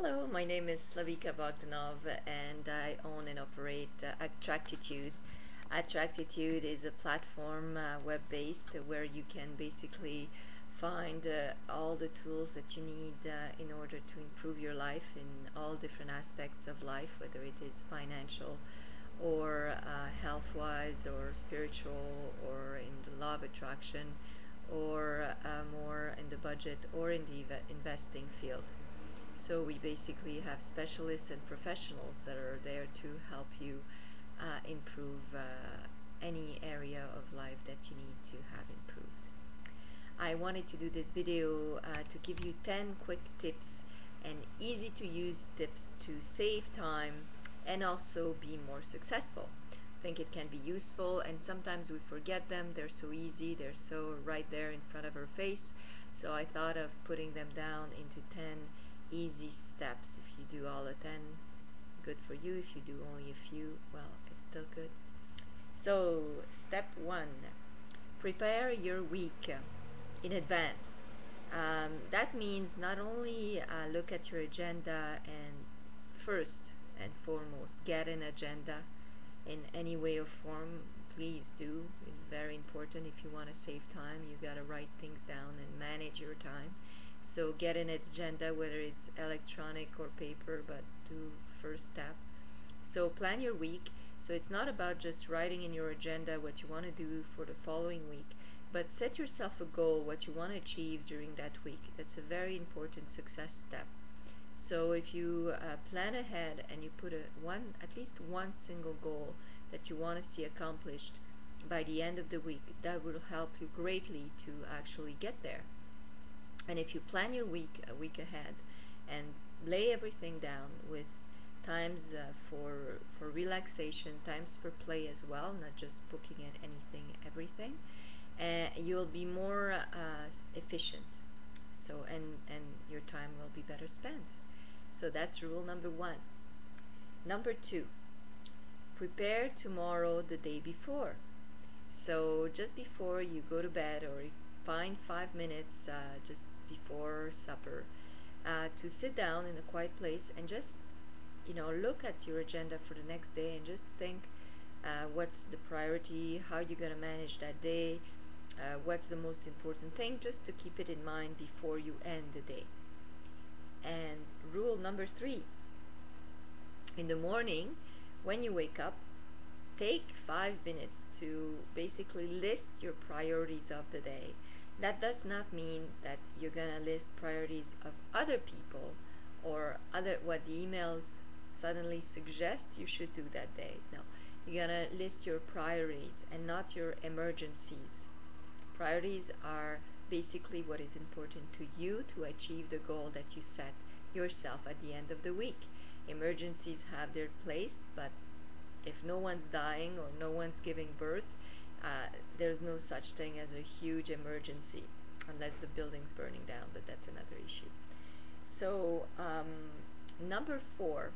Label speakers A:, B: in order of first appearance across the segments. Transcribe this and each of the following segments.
A: Hello, my name is Slavika Bogdanov and I own and operate Attractitude. Attractitude is a platform web-based where you can basically find all the tools that you need in order to improve your life in all different aspects of life, whether it is financial or health-wise or spiritual or in the law of attraction or more in the budget or in the investing field. So we basically have specialists and professionals that are there to help you improve any area of life that you need to have improved. I wanted to do this video to give you 10 quick tips and easy to use tips to save time and also be more successful. I think it can be useful, and sometimes we forget them. They're so easy, they're so right there in front of our face. So I thought of putting them down into 10 easy steps. If you do all of 10, good for you. If you do only a few, well, it's still good. So step 1, prepare your week in advance. That means not only look at your agenda and first and foremost get an agenda in any way or form. Please do. It's very important. If you want to save time, you got to write things down and manage your time. So get an agenda, whether it's electronic or paper, but do first step. So plan your week. So it's not about just writing in your agenda what you want to do for the following week, but set yourself a goal, what you want to achieve during that week. That's a very important success step. So if you plan ahead and you put at least one single goal that you want to see accomplished by the end of the week, that will help you greatly to actually get there. And if you plan your week a week ahead and lay everything down with times for relaxation, times for play as well, not just booking in anything, everything, you'll be more efficient. So and your time will be better spent. So that's rule number 1. Number 2, prepare tomorrow the day before. So just before you go to bed, or find 5 minutes just before supper to sit down in a quiet place and just look at your agenda for the next day and just think what's the priority, how you're going to manage that day, what's the most important thing, just to keep it in mind before you end the day. And rule number 3, in the morning when you wake up, take 5 minutes to basically list your priorities of the day. That does not mean that you're gonna list priorities of other people or what the emails suddenly suggest you should do that day. No, you're gonna list your priorities and not your emergencies. Priorities are basically what is important to you to achieve the goal that you set yourself at the end of the week. Emergencies have their place, but if no one's dying or no one's giving birth, there's no such thing as a huge emergency unless the building's burning down, but that's another issue. So number 4,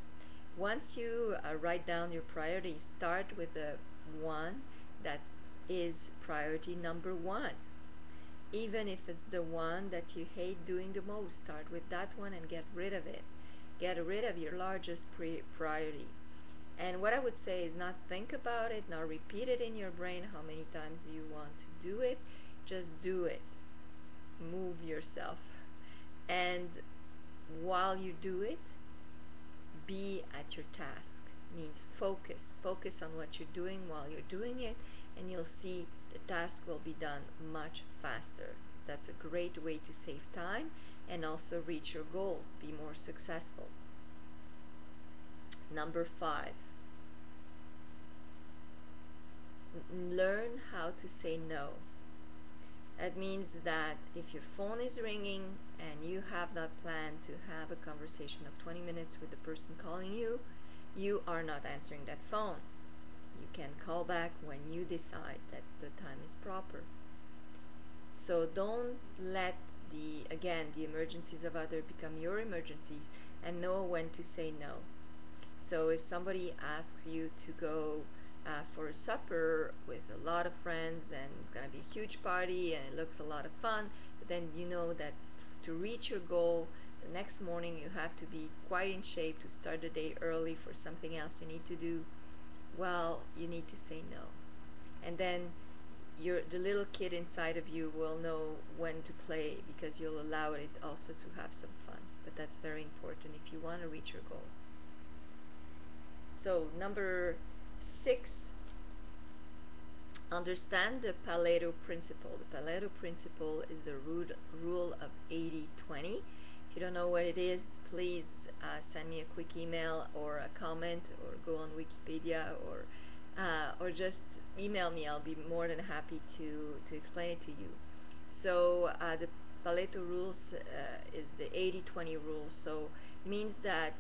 A: once you write down your priorities, start with the one that is priority number 1. Even if it's the one that you hate doing the most, start with that one and get rid of it. Get rid of your largest priority. And what I would say is not think about it, not repeat it in your brain how many times you want to do it. Just do it. Move yourself. And while you do it, be at your task. Means focus. Focus on what you're doing while you're doing it, and you'll see the task will be done much faster. That's a great way to save time and also reach your goals, be more successful. Number 5, learn how to say no. That means that if your phone is ringing and you have not planned to have a conversation of 20 minutes with the person calling you, you are not answering that phone. You can call back when you decide that the time is proper. So don't let the emergencies of others become your emergency, and know when to say no. So if somebody asks you to go for a supper with a lot of friends and it's going to be a huge party and it looks a lot of fun, but then you know that to reach your goal the next morning you have to be quite in shape to start the day early for something else you need to do, well, you need to say no. And then the little kid inside of you will know when to play, because you'll allow it also to have some fun. But that's very important if you want to reach your goals. So number 6, understand the Pareto principle. The Pareto principle is the rule of 80-20. If you don't know what it is, please send me a quick email or a comment, or go on Wikipedia, or just email me. I'll be more than happy to explain it to you. So the Pareto rules is the 80-20 rule. So it means that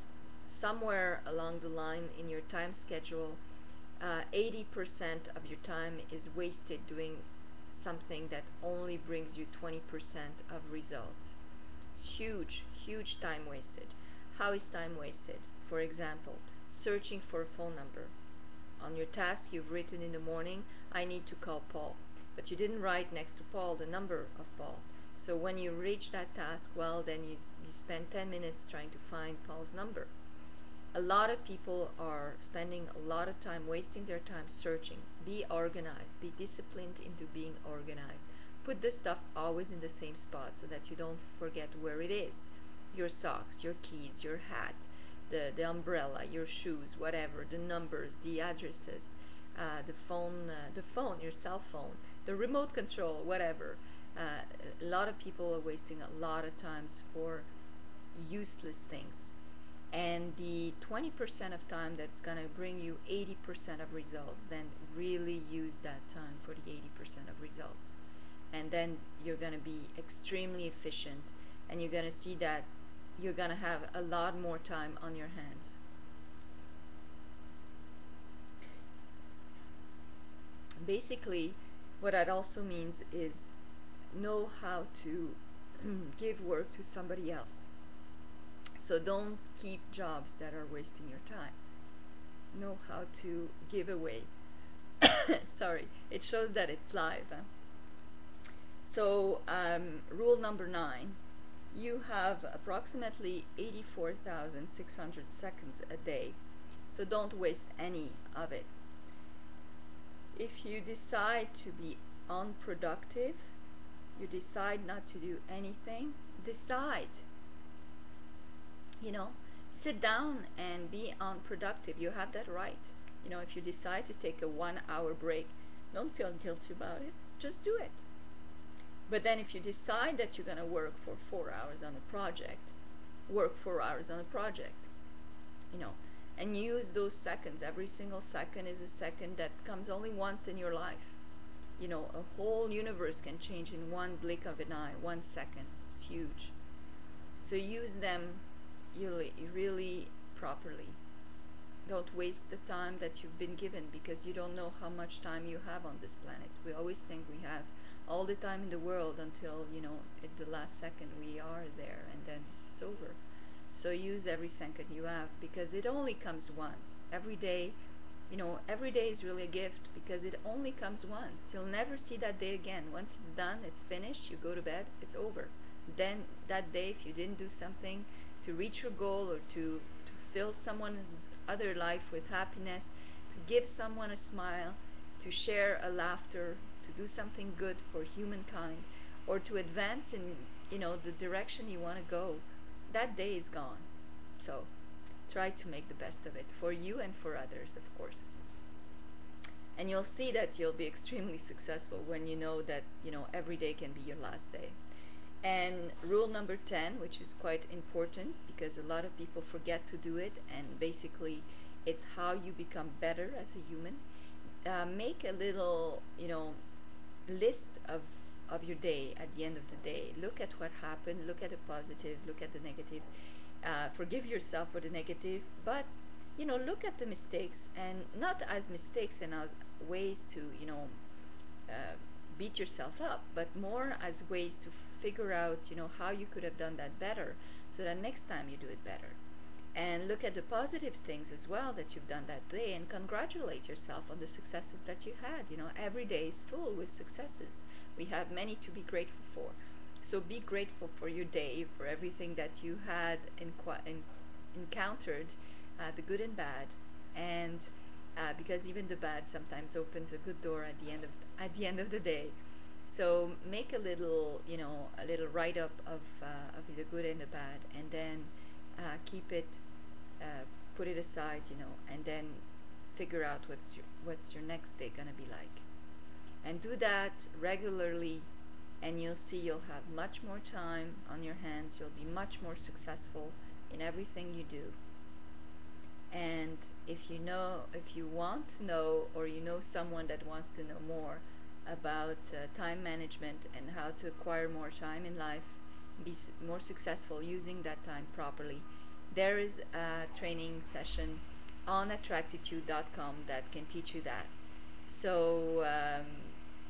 A: somewhere along the line in your time schedule, 80% of your time is wasted doing something that only brings you 20% of results. It's huge time wasted. How is time wasted? For example, searching for a phone number. On your task you've written in the morning, I need to call Paul, but you didn't write next to Paul the number of Paul. So when you reach that task, well, then you spend 10 minutes trying to find Paul's number. A lot of people are spending a lot of time, wasting their time searching. Be organized. Be disciplined into being organized. Put the stuff always in the same spot so that you don't forget where it is. Your socks, your keys, your hat, the umbrella, your shoes, whatever, the numbers, the addresses, the phone, your cell phone, the remote control, whatever. A lot of people are wasting a lot of times for useless things. And the 20% of time that's going to bring you 80% of results, then really use that time for the 80% of results. And then you're going to be extremely efficient, and you're going to see that you're going to have a lot more time on your hands. Basically, what that also means is know how to give work to somebody else. So don't keep jobs that are wasting your time. Know how to give away. Sorry, it shows that it's live. Huh? So rule number 9, you have approximately 84,600 seconds a day. So don't waste any of it. If you decide to be unproductive, you decide not to do anything, decide. Sit down and be unproductive. You have that right. If you decide to take a 1-hour break, don't feel guilty about it. Just do it. But then if you decide that you're going to work for 4 hours on a project, work 4 hours on a project. And use those seconds. Every single second is a second that comes only once in your life. A whole universe can change in one blink of an eye, 1 second. It's huge. So use them really properly. Don't waste the time that you've been given, because you don't know how much time you have on this planet. We always think we have all the time in the world until it's the last second we are there, and then it's over. So use every second you have, because it only comes once. Every day is really a gift, because it only comes once. You'll never see that day again. Once it's done, it's finished, you go to bed, it's over. Then that day, if you didn't do something to reach your goal, or to fill someone's other life with happiness, to give someone a smile, to share a laughter, to do something good for humankind, or to advance in the direction you want to go, that day is gone. So try to make the best of it, for you and for others, of course. And you'll see that you'll be extremely successful when you know that every day can be your last day. And rule number 10, which is quite important, because a lot of people forget to do it, and basically it's how you become better as a human. Make a little list of your day at the end of the day. Look at what happened, look at the positive, look at the negative. Forgive yourself for the negative, but look at the mistakes, and not as mistakes and as ways to beat yourself up, but more as ways to figure out how you could have done that better, so that next time you do it better. And look at the positive things as well that you've done that day, and congratulate yourself on the successes that you had. Every day is full with successes. We have many to be grateful for. So be grateful for your day, for everything that you had encountered, the good and bad, and because even the bad sometimes opens a good door at the end of the day. So make a little, a little write up of the good and the bad, and then keep it, uh, put it aside, and then figure out what's your next day gonna be like, and do that regularly, and you'll see you'll have much more time on your hands. You'll be much more successful in everything you do. And if you want to know, or you know someone that wants to know more about time management and how to acquire more time in life, be more successful using that time properly, there is a training session on attractitude.com that can teach you that. So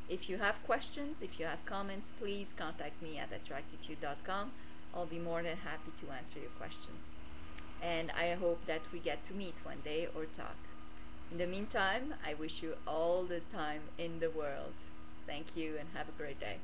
A: if you have questions, if you have comments, please contact me at attractitude.com. I'll be more than happy to answer your questions. And I hope that we get to meet one day or talk. In the meantime, I wish you all the time in the world. Thank you and have a great day.